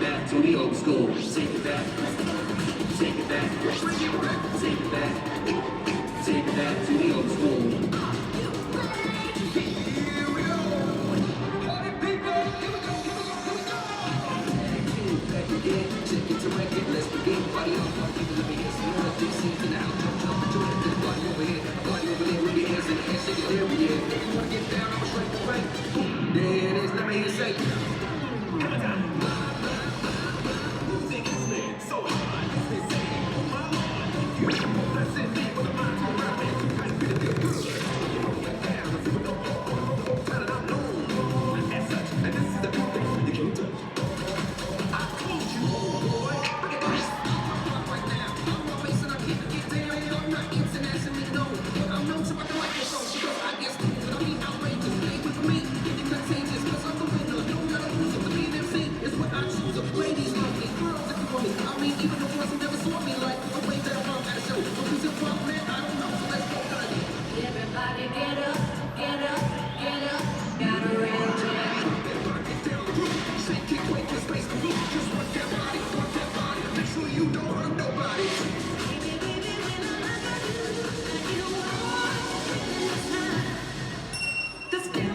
back to the old school. Take it back. Take it back. Take it back. Take it back. Take it back to the old school. Take it to record, let's begin. Party on, party, let me hear some more. Big scenes in the house, jump, jump, join it. Party over here, with your hands in the air, shake it every year. If you wanna get down, I'ma strike the way. There it is, let me hear you say. Come on down. Music is lit, so hard. It's insane, oh my lord. That's it, me with a mind to rap it. I feel it good. Get down, if you don't know, that I'm known as such. And this is the new thing you can't touch. I told you, boy. Look at this. I'm right now. I'm always and I keep it get down. I'm not internationally known. I'm known to rock the microphone because I guess but I mean outrageous. Play with me, get it contagious. Cause I'm the winner. No matter who's a believe MC is what I choose. Ladies love me, girls if you want me. I mean even the ones who never saw me like the way that I'm at a show. So who's in front, man? I don't know. So let's go, honey. Everybody get up, get up, get up. Got a real jam. Get down the roof. Shake it, quake it, space the roof. Just work that body, work that body. Make sure you don't hurt nobody. Baby, baby, when I look at you, I get warm in the time. Let's get